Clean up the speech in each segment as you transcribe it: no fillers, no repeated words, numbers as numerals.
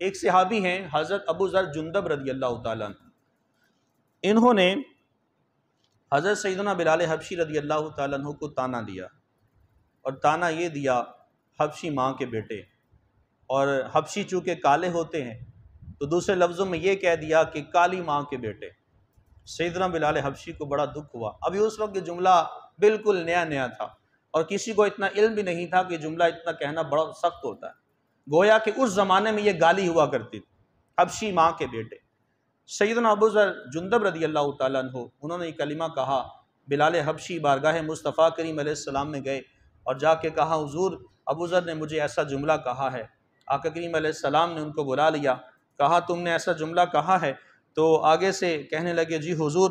ایک صحابی ہیں حضرت ابو ذر جندب رضی اللہ تعالیٰ عنہ، انہوں نے حضرت سیدنا بلال حبشی رضی اللہ تعالیٰ عنہ کو تانا دیا، اور تانا یہ دیا حبشی ماں کے بیٹے، اور حبشی چونکہ کالے ہوتے ہیں تو دوسرے لفظوں میں یہ کہہ دیا کہ کالی ماں کے بیٹے۔ سیدنا بلال حبشی کو بڑا دکھ ہوا، ابھی اس وقت یہ جملہ بالکل نیا نیا تھا اور کسی کو اتنا علم بھی نہیں تھا کہ جملہ اتنا کہنا بڑا سخت ہوتا ہے، گویا کہ اس زمانے میں یہ گالی ہوا کرتی تھی، حبشی ماں کے بیٹے۔ سیدنا ابو ذر جندب رضی اللہ تعالیٰ عنہ انہوں نے یہ کلمہ کہا، بلال حبشی بارگاہ مصطفیٰ کریم علیہ السلام میں گئے اور جا کے کہا، حضور ابو ذر نے مجھے ایسا جملہ کہا ہے۔ آقا کریم علیہ السلام نے ان کو بلا لیا، کہا تم نے ایسا جملہ کہا ہے؟ تو آگے سے کہنے لگے، جی حضور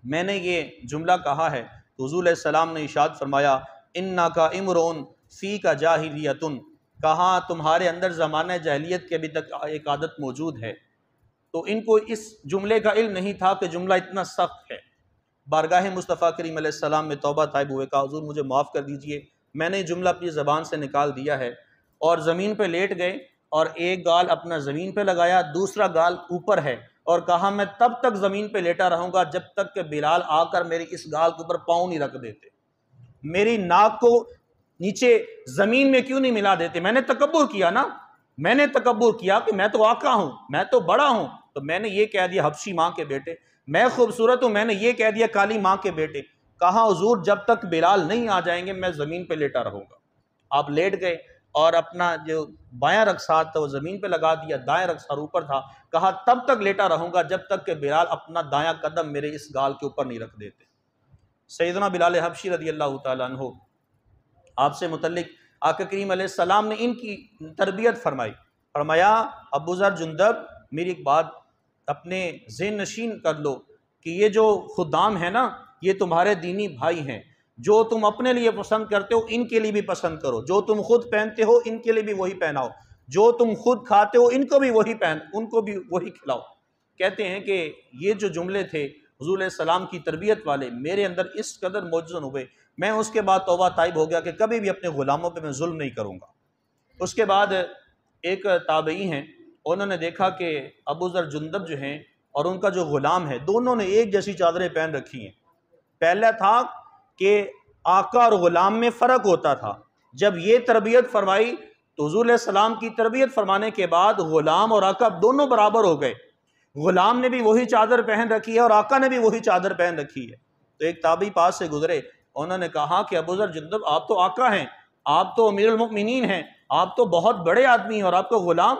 میں نے یہ جملہ کہا ہے۔ تو حضور علیہ السلام نے ارشاد فرمایا، انکا امرؤن فیک جاہلیۃ، کہا تمہارے اندر زمانہ جاہلیت کے ابھی تک ایک عادت موجود ہے۔ تو ان کو اس جملے کا علم نہیں تھا کہ جملہ اتنا سخت ہے۔ بارگاہ مصطفیٰ کریم علیہ السلام میں توبہ طائب ہوئے، کہا حضور مجھے معاف کر دیجئے، میں نے جملہ اپنی زبان سے نکال دیا ہے، اور زمین پہ لیٹ گئے اور ایک گال اپنا زمین پہ لگایا، دوسرا گال اوپر ہے، اور کہا میں تب تک زمین پہ لیٹا رہوں گا جب تک کہ بلال آ کر میری اس گال کے اوپر پاؤں نہیں رکھ دیتے، میری ناک کو نیچے زمین میں کیوں نہیں ملا دیتے۔ میں نے تکبر کیا نا، میں نے تکبر کیا کہ میں تو آقا ہوں، میں تو بڑا ہوں، تو میں نے یہ کہہ دیا حبشی ماں کے بیٹے، میں خوبصورت ہوں، میں نے یہ کہہ دیا کالی ماں کے بیٹے۔ کہا حضور جب تک بلال نہیں آ جائیں گے میں زمین پہ لیٹا رہوں گا۔ آپ لیٹ گئے اور اپنا جو بایاں رخسار تھا وہ زمین پہ لگا دیا، دائیں رخسار اوپر تھا، کہا تب تک لیٹا رہوں گا جب تک کہ بلال اپنا دایاں قدم میرے اس گال کے اوپر نہیں رکھ دیتے۔ سیدنا بلال حبشی رضی اللہ تعالیٰ عنہ آپ سے متعلق آقا کریم علیہ السلام نے ان کی تربیت فرمائی، فرمایا ابو ذر جندب میری ایک بات اپنے ذہن نشین کر لو کہ یہ جو خدام ہے نا یہ تمہارے دینی بھائی ہیں، جو تم اپنے لیے پسند کرتے ہو ان کے لیے بھی پسند کرو، جو تم خود پہنتے ہو ان کے لیے بھی وہی پہناؤ، جو تم خود کھاتے ہو ان کو بھی وہی کھلاؤ۔ کہتے ہیں کہ یہ جو جملے تھے حضور علیہ السلام کی تربیت والے میرے اندر اس قدر موجزن ہوئے، میں اس کے بعد توبہ طائب ہو گیا کہ کبھی بھی اپنے غلاموں پہ میں ظلم نہیں کروں گا۔ اس کے بعد ایک تابعی ہیں، انہوں نے دیکھا کہ ابو ذر جندب جو ہیں اور ان کا جو غلام ہے دونوں نے ایک جیسی چادریں پہن رکھی ہیں۔ پہلا تھا کہ آقا اور غلام میں فرق ہوتا تھا، جب یہ تربیت فرمائی تو حضور علیہ السلام کی تربیت فرمانے کے بعد غلام اور آقا دونوں برابر ہو گئے، غلام نے بھی وہی چادر پہن رکھی ہے اور آقا نے بھی وہی چادر پہن رکھی ہے۔ تو ایک تابعی پاس سے گزرے، انہوں نے کہا کہ ابو ذر جندب آپ تو آقا ہیں، آپ تو امیر المؤمنین ہیں، آپ تو بہت بڑے آدمی ہیں، اور آپ کا غلام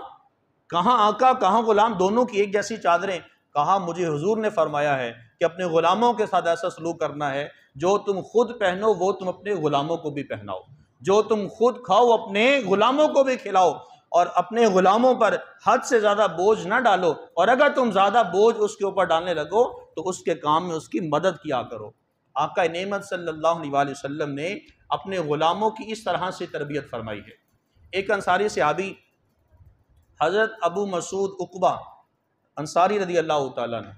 کہاں آقا کہاں غلام، دونوں کی ایک جیسی چادریں۔ کہا مجھے حضور نے فرمایا ہے کہ اپنے غلاموں کے ساتھ ایسا سلوک کرنا ہے، جو تم خود پہنو وہ تم اپنے غلاموں کو بھی پہناؤ، جو تم خود کھاؤ اپنے غلاموں کو بھی کھلاؤ، اور اپنے غلاموں پر حد سے زیادہ بوجھ نہ ڈالو، اور اگر تم زیادہ بوجھ اس کے اوپر ڈالنے لگو تو اس کے کام میں اس کی مدد کیا کرو۔ آقا نعمت صلی اللہ علیہ وسلم نے اپنے غلاموں کی اس طرح سے تربیت فرمائی ہے۔ ایک انصاری صحابی حضرت ابو مسعود عقبہ انصاری رضی اللہ تعالیٰ عنہ،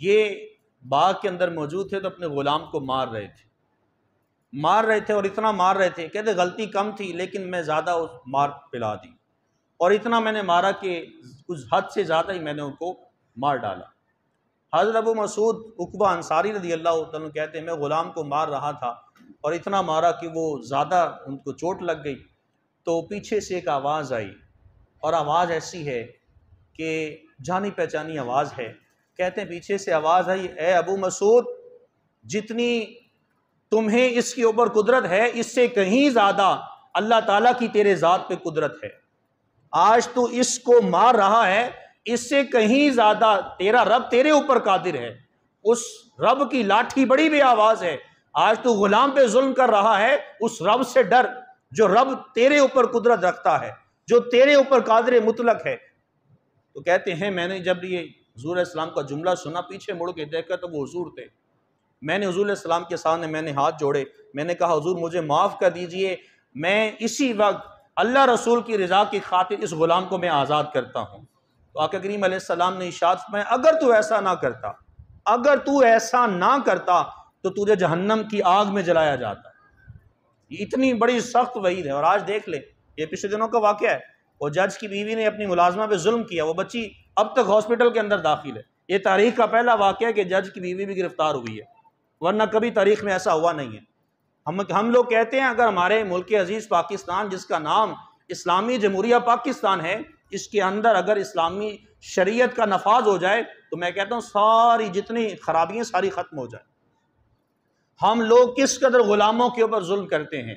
یہ باغ کے اندر موجود تھے تو اپنے غلام کو مار رہے تھے اور اتنا مار رہے تھے، کہتے غلطی کم تھی لیکن میں زیادہ اس مار پلا دی، اور اتنا میں نے مارا کہ اس حد سے زیادہ ہی میں نے ان کو مار ڈالا۔ حضرت ابو مسعود عقبہ انصاری رضی اللہ تعالیٰ عنہ کہتے ہیں میں غلام کو مار رہا تھا اور اتنا مارا کہ وہ زیادہ ان کو چوٹ لگ گئی، تو پیچھے سے ایک آواز آئی، اور آواز ایسی ہے کہ جانی پہچانی آواز ہے۔ کہتے ہیں پیچھے سے آواز آئی، اے ابو مسعود جتنی تمہیں اس کے اوپر قدرت ہے اس سے کہیں زیادہ اللہ تعالیٰ کی تیرے ذات پہ قدرت ہے، آج تو اس کو مار رہا ہے اس سے کہیں زیادہ تیرا رب تیرے اوپر قادر ہے، اس رب کی لاٹھی بڑی بے آواز ہے، آج تو غلام پہ ظلم کر رہا ہے، اس رب سے ڈر جو رب تیرے اوپر قدرت رکھتا ہے، جو تیرے اوپر قادر مطلق ہے۔ تو کہتے ہیں میں نے جب یہ حضور علیہ السلام کا جملہ سنا پیچھے مڑ کے دیکھا تو وہ حضور تھے، میں نے حضور علیہ السلام کے سامنے میں نے ہاتھ جوڑے، میں نے کہا حضور مجھے معاف کر دیجئے، میں اسی وقت اللہ رسول کی رضا کی خاطر اس غلام کو میں آزاد کرتا ہوں۔ تو آقا کریم علیہ السلام نے ارشاد فرمایا اگر تو ایسا نہ کرتا تو تجھے جہنم کی آگ میں جلایا جاتا۔ یہ اتنی بڑی سخت وعید ہے، اور آج دیکھ لیں یہ پچھلے دنوں کا واقعہ ہے، وہ جج کی بیوی نے اپنی ملازمہ پہ ظلم کیا، وہ بچی اب تک ہاسپٹل کے اندر داخل ہے۔ یہ تاریخ کا پہلا واقعہ ہے کہ جج کی بیوی بھی گرفتار ہوئی ہے، ورنہ کبھی تاریخ میں ایسا ہوا نہیں ہے۔ ہم لوگ کہتے ہیں اگر ہمارے ملک عزیز پاکستان، جس کا نام اسلامی جمہوریہ پاکستان ہے، اس کے اندر اگر اسلامی شریعت کا نفاذ ہو جائے تو میں کہتا ہوں ساری جتنی خرابیاں ساری ختم ہو جائیں۔ ہم لوگ کس قدر غلاموں کے اوپر ظلم کرتے ہیں۔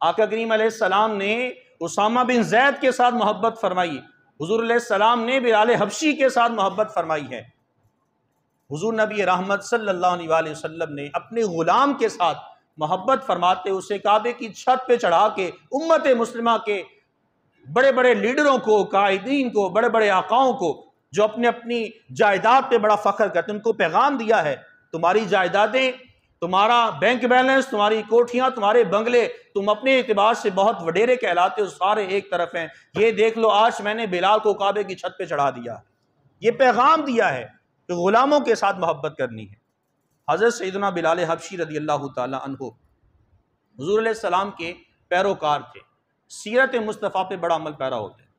آقا کریم علیہ السلام نے اسامہ بن زید کے ساتھ محبت فرمائی، حضور علیہ السلام نے بلال حبشی کے ساتھ محبت فرمائی ہے۔ حضور نبی رحمت صلی اللہ علیہ وآلہ وسلم نے اپنے غلام کے ساتھ محبت فرماتے اسے کعبے کی چھت پہ چڑھا کے امت مسلمہ کے بڑے بڑے لیڈروں کو، قائدین کو، بڑے بڑے آقاؤں کو جو اپنے اپنی جائیداد پہ بڑا فخر کرتے ہیں، ان کو پیغام دیا ہے تمہاری جائیدادیں، تمہارا بینک بیلنس، تمہاری کوٹھیاں، تمہارے بنگلے، تم اپنے اعتبار سے بہت وڈیرے کہلاتے ہو، سارے ایک طرف ہیں، یہ دیکھ لو آج میں نے بلال کو کعبے کی چھت پہ چڑھا دیا۔ یہ پیغام دیا ہے کہ غلاموں کے ساتھ محبت کرنی ہے۔ حضرت سیدنا بلال حبشی رضی اللہ تعالی عنہ حضور علیہ السلام کے پیروکار تھے، سیرت مصطفیٰ پہ بڑا عمل پیرا ہوتے ہیں۔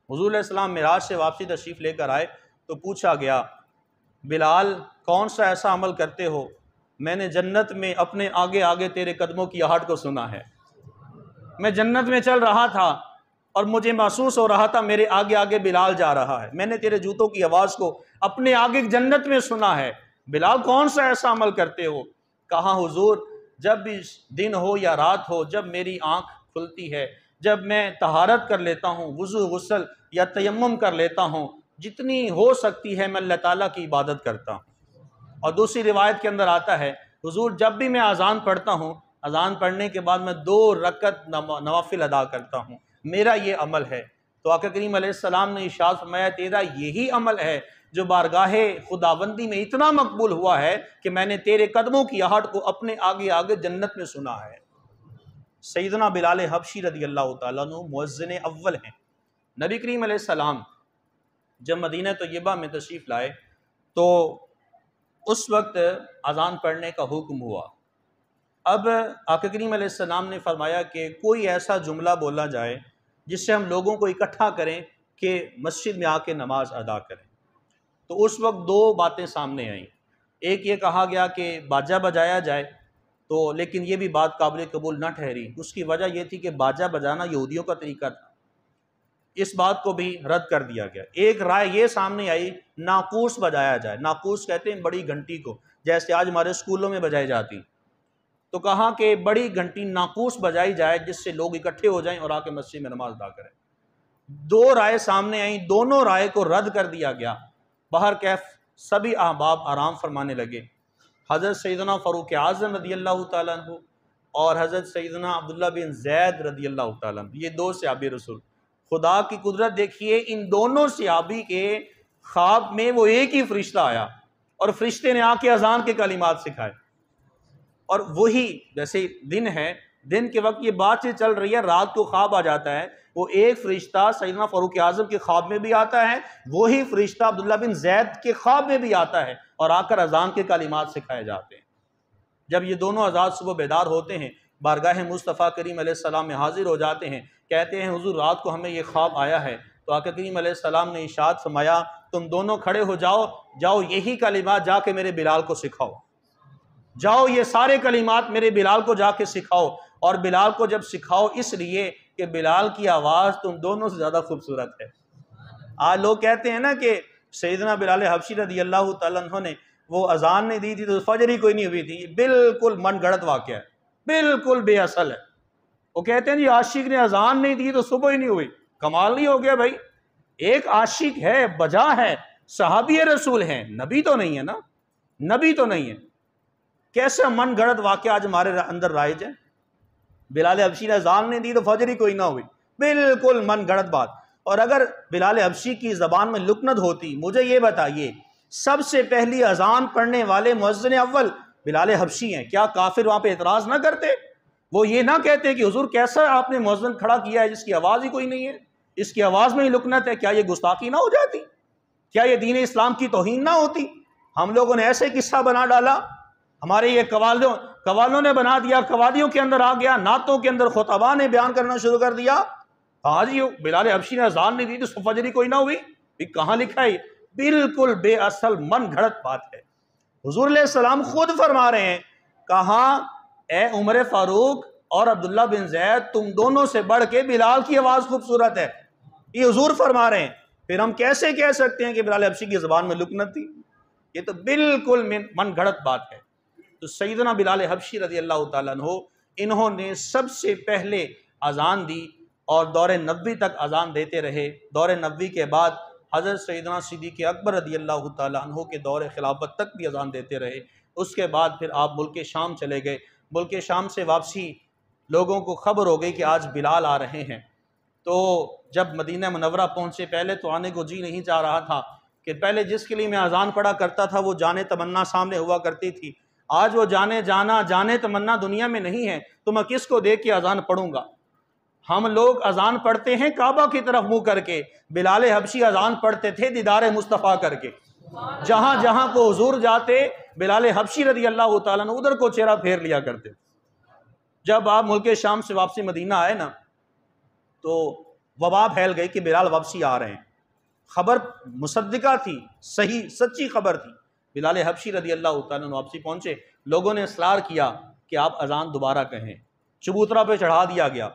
حضور علیہ السلام معراج سے واپسی تشریف لے کر آئے تو پوچھا گیا بلال کون سا ایسا عمل کرتے ہو، میں نے جنت میں اپنے آگے آگے تیرے قدموں کی آہٹ کو سنا ہے۔ میں جنت میں چل رہا تھا اور مجھے محسوس ہو رہا تھا میرے آگے آگے بلال جا رہا ہے، میں نے تیرے جوتوں کی آواز کو اپنے آگے جنت میں سنا ہے۔ بلال کون سا ایسا عمل کرتے ہو؟ کہا حضور جب بھی دن ہو یا رات ہو، جب میری آنکھ کھلتی ہے، جب میں طہارت کر لیتا ہوں، وضو غسل یا تیمم کر لیتا ہوں، جتنی ہو سکتی ہے میں اللہ تعالیٰ کی عبادت کرتا ہوں۔ اور دوسری روایت کے اندر آتا ہے حضور جب بھی میں اذان پڑھتا ہوں، اذان پڑھنے کے بعد میں 2 رکعت نوافل ادا کرتا ہوں، میرا یہ عمل ہے۔ تو آقا کریم علیہ السلام نے ارشاد فرمایا تیرا یہی عمل ہے جو بارگاہ خداوندی میں اتنا مقبول ہوا ہے کہ میں نے تیرے قدموں کی آہٹ کو اپنے آگے آگے جنت میں سنا ہے۔ سیدنا بلال حبشی رضی اللہ تعالیٰ عنہ مؤذن اول ہیں۔ نبی کریم علیہ السلام جب مدینہ طیبہ میں تشریف لائے تو اس وقت اذان پڑھنے کا حکم ہوا۔ اب آقا کریم علیہ السلام نے فرمایا کہ کوئی ایسا جملہ بولا جائے جس سے ہم لوگوں کو اکٹھا کریں کہ مسجد میں آ کے نماز ادا کریں۔ تو اس وقت 2 باتیں سامنے آئیں۔ ایک یہ کہا گیا کہ باجا بجایا جائے، تو لیکن یہ بھی بات قابل قبول نہ ٹھہری۔ اس کی وجہ یہ تھی کہ باجا بجانا یہودیوں کا طریقہ تھا، اس بات کو بھی رد کر دیا گیا۔ ایک رائے یہ سامنے آئی ناقوس بجایا جائے، ناقوس کہتے ہیں بڑی گھنٹی کو، جیسے آج ہمارے اسکولوں میں بجائی جاتی، تو کہا کہ بڑی گھنٹی ناقوس بجائی جائے جس سے لوگ اکٹھے ہو جائیں اور آ کے مسجد میں نماز ادا کریں۔ 2 رائے سامنے آئیں، دونوں رائے کو رد کر دیا گیا۔ بہرکیف سبھی احباب آرام فرمانے لگے۔ حضرت سیدنا فاروق اعظم رضی اللہ تعالیٰ عنہ اور حضرت سیدنا عبداللہ بن زید رضی اللہ تعالیٰ عنہ، یہ 2 صحابی رسول، خدا کی قدرت دیکھیے، ان دونوں صحابی کے خواب میں وہ ایک ہی فرشتہ آیا اور فرشتے نے آ کے اذان کے کلمات سکھائے۔ اور وہی جیسے دن ہے، دن کے وقت یہ بات چیت چل رہی ہے، رات کو خواب آ جاتا ہے، وہ ایک فرشتہ سیدنا فاروق اعظم کے خواب میں بھی آتا ہے، وہی فرشتہ عبداللہ بن زید کے خواب میں بھی آتا ہے اور آ کر اذان کے کلمات سکھائے جاتے ہیں۔ جب یہ دونوں حضرات صبح بیدار ہوتے ہیں، بارگاہ مصطفیٰ کریم علیہ السلام میں حاضر ہو جاتے ہیں، کہتے ہیں حضور رات کو ہمیں یہ خواب آیا ہے۔ تو آقا کریم علیہ السلام نے ارشاد فرمایا تم دونوں کھڑے ہو جاؤ، جاؤ یہی کلمات جا کے میرے بلال کو سکھاؤ، جاؤ یہ سارے کلمات میرے بلال کو جا کے سکھاؤ۔ اور بلال کو جب سکھاؤ اس لیے کہ بلال کی آواز تم دونوں سے زیادہ خوبصورت ہے۔ آج لوگ کہتے ہیں نا کہ سیدنا بلال حبشی رضی اللہ تعالیٰ عنہ نے وہ اذان نہیں دی تھی تو فجر ہی کوئی نہیں ہوئی تھی، یہ بالکل من گھڑت واقعہ ہے، بالکل بے اصل ہے۔ وہ کہتے ہیں جی عاشق نے اذان نہیں دی تو صبح ہی نہیں ہوئی، کمال نہیں ہو گیا بھائی؟ ایک عاشق ہے، بجا ہے، صحابی رسول ہیں، نبی تو نہیں ہے نا، نبی تو نہیں ہے۔ کیسے من گھڑت واقعہ آج ہمارے اندر رائج ہے؟ بلال حبشی نے اذان نہیں دی تو فجر ہی کوئی نہ ہوئی، بالکل من گھڑت بات۔ اور اگر بلال حبشی کی زبان میں لکنت ہوتی، مجھے یہ بتائیے سب سے پہلی اذان پڑھنے والے مؤذن اول بلال حبشی ہیں، کیا کافر وہاں پہ اعتراض نہ کرتے؟ وہ یہ نہ کہتے کہ حضور کیسا آپ نے مؤذن کھڑا کیا ہے جس کی آواز ہی کوئی نہیں ہے، اس کی آواز میں ہی لکنت ہے، کیا یہ گستاخی نہ ہو جاتی؟ کیا یہ دین اسلام کی توہین نہ ہوتی؟ ہم لوگوں نے ایسے قصہ بنا ڈالا، ہمارے یہ قوالوں نے بنا دیا، قوالیوں کے اندر آ گیا، نعتوں کے اندر خطباء نے بیان کرنا شروع کر دیا، کہا جی بلال حبشی نے اذان نہیں دی تو فجر ہی کوئی نہ ہوئی؟ کہاں لکھا ہے؟ بالکل بے اصل من گھڑت بات ہے۔ حضور علیہ السلام خود فرما رہے ہیں، کہا اے عمر فاروق اور عبداللہ بن زید، تم دونوں سے بڑھ کے بلال کی آواز خوبصورت ہے، یہ حضور فرما رہے ہیں۔ پھر ہم کیسے کہہ سکتے ہیں کہ بلال حبشی کی زبان میں لکنت تھی؟ یہ تو بالکل من گھڑت بات ہے۔ تو سیدنا بلال حبشی رضی اللہ تعالیٰ عنہ، انہوں نے سب سے پہلے اذان دی اور دور نبوی تک اذان دیتے رہے۔ دور نبوی کے بعد حضرت سیدنا صدیق اکبر رضی اللہ تعالیٰ عنہ کے دور خلافت تک بھی اذان دیتے رہے۔ اس کے بعد پھر آپ ملک شام چلے گئے۔ ملک شام سے واپسی لوگوں کو خبر ہو گئی کہ آج بلال آ رہے ہیں۔ تو جب مدینہ منورہ پہنچے، پہلے تو آنے کو جی نہیں چاہ رہا تھا، کہ پہلے جس کے لیے میں اذان پڑھا کرتا تھا وہ جانے تمنا سامنے ہوا کرتی تھی، آج وہ جانے تمنا دنیا میں نہیں ہے، تو میں کس کو دیکھ کے اذان پڑھوں گا؟ ہم لوگ اذان پڑھتے ہیں کعبہ کی طرف منہ کر کے، بلال حبشی اذان پڑھتے تھے دیدار مصطفیٰ کر کے۔ جہاں جہاں کو حضور جاتے، بلال حبشی رضی اللہ تعالیٰ عنہ ادھر کو چہرہ پھیر لیا کرتے۔ جب آپ ملک شام سے واپسی مدینہ آئے نا، تو وبا پھیل گئی کہ بلال واپسی آ رہے ہیں۔ خبر مصدقہ تھی، صحیح سچی خبر تھی۔ بلال حبشی رضی اللہ تعالیٰ عنہ واپسی پہنچے، لوگوں نے اصرار کیا کہ آپ اذان دوبارہ کہیں، چبوترا پہ چڑھا دیا گیا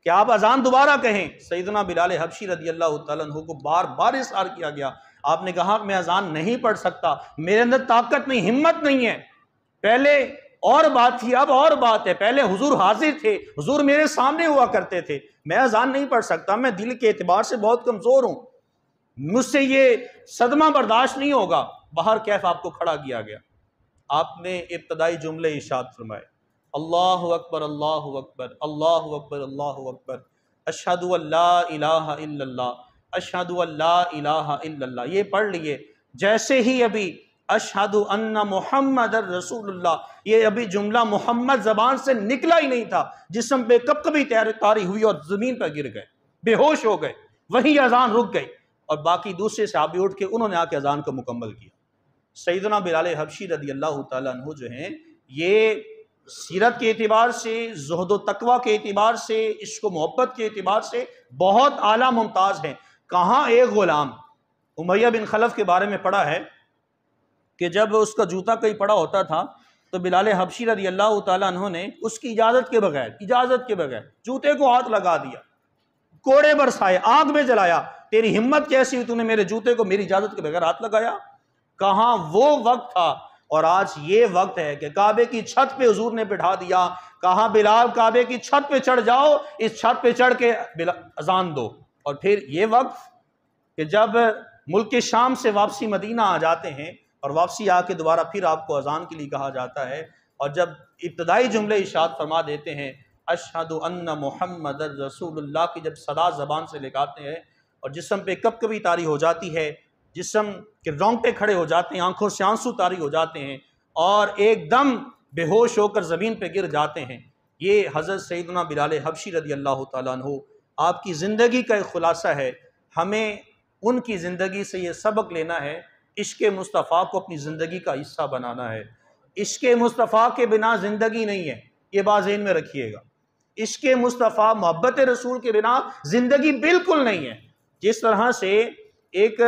کہ آپ اذان دوبارہ کہیں۔ سیدنا بلال حبشی رضی اللہ تعالیٰ عنہ کو بار بار اصرار کیا گیا۔ آپ نے کہا میں اذان نہیں پڑھ سکتا، میرے اندر طاقت نہیں، ہمت نہیں ہے۔ پہلے اور بات تھی، اب اور بات ہے۔ پہلے حضور حاضر تھے، حضور میرے سامنے ہوا کرتے تھے، میں اذان نہیں پڑھ سکتا، میں دل کے اعتبار سے بہت کمزور ہوں، مجھ سے یہ صدمہ برداشت نہیں ہوگا۔ باہر کیف آپ کو کھڑا کیا گیا، آپ نے ابتدائی جملے ارشاد فرمائے، اللہ اکبر اللہ اکبر اللہ اکبر اللہ اکبر، اشہد ان لا الہ الا اللہ اشہد ان لا الہ الا اللہ۔ یہ پڑھ لیے جیسے ہی ابھی اشہد ان محمد رسول اللہ، یہ ابھی جملہ محمد زبان سے نکلا ہی نہیں تھا، جسم پہ کب کبھی طاری ہوئی اور زمین پہ گر گئے، بے ہوش ہو گئے، وہی اذان رک گئی، اور باقی دوسرے صحابی اٹھ کے انہوں نے آ کے اذان کو مکمل کیا۔ سیدنا بلال حبشی رضی اللہ تعالیٰ عنہ جو ہیں، یہ سیرت کے اعتبار سے، زہد و تقوی کے اعتبار سے، عشق و محبت کے اعتبار سے بہت اعلیٰ ممتاز ہیں۔ کہاں ایک غلام امیہ بن خلف کے بارے میں پڑھا ہے کہ جب اس کا جوتا کہیں پڑا ہوتا تھا تو بلال حبشی رضی اللہ تعالیٰ عنہ نے اس کی اجازت کے بغیر جوتے کو ہاتھ لگا دیا، کوڑے برسائے، آگ میں جلایا، تیری ہمت کیسی ہوئی، تو نے میرے جوتے کو میری اجازت کے بغیر ہاتھ لگایا؟ کہاں وہ وقت تھا، اور آج یہ وقت ہے کہ کعبے کی چھت پہ حضور نے بٹھا دیا، کہا بلال کعبے کی چھت پہ چڑھ جاؤ، اس چھت پہ چڑھ کے اذان دو۔ اور پھر یہ وقت کہ جب ملک شام سے واپسی مدینہ آ جاتے ہیں، اور واپسی آ کے دوبارہ پھر آپ کو اذان کے لیے کہا جاتا ہے، اور جب ابتدائی جملے ارشاد فرما دیتے ہیں اشہد ان محمد رسول اللہ کی جب صدا زبان سے لگاتے ہیں، اور جسم پہ کب کبھی طاری ہو جاتی ہے، جسم کے رونگٹے کھڑے ہو جاتے ہیں، آنکھوں سے آنسو طاری ہو جاتے ہیں، اور ایک دم بے ہوش ہو کر زمین پہ گر جاتے ہیں، یہ حضرت سیدنا بلال حبشی رضی اللہ تعالیٰ عنہ آپ کی زندگی کا ایک خلاصہ ہے۔ ہمیں ان کی زندگی سے یہ سبق لینا ہے، عشق مصطفیٰ کو اپنی زندگی کا حصہ بنانا ہے۔ عشق مصطفیٰ کے بنا زندگی نہیں ہے، یہ بات ذہن میں رکھیے گا۔ عشق مصطفیٰ، محبت رسول کے بنا زندگی بالکل نہیں ہے۔ جس طرح سے ایک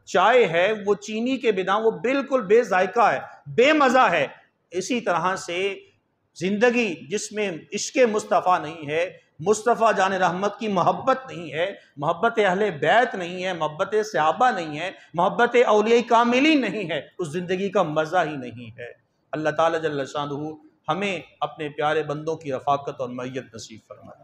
چائے ہے، وہ چینی کے بنا وہ بالکل بے ذائقہ ہے، بے مزہ ہے، اسی طرح سے زندگی جس میں عشق مصطفیٰ نہیں ہے، مصطفیٰ جان رحمت کی محبت نہیں ہے، محبت اہل بیت نہیں ہے، محبت صحابہ نہیں ہے، محبت اولیاء کاملین نہیں ہے، اس زندگی کا مزہ ہی نہیں ہے۔ اللہ تعالیٰ جل شانہ ہمیں اپنے پیارے بندوں کی رفاقت اور معیت نصیب فرمائے۔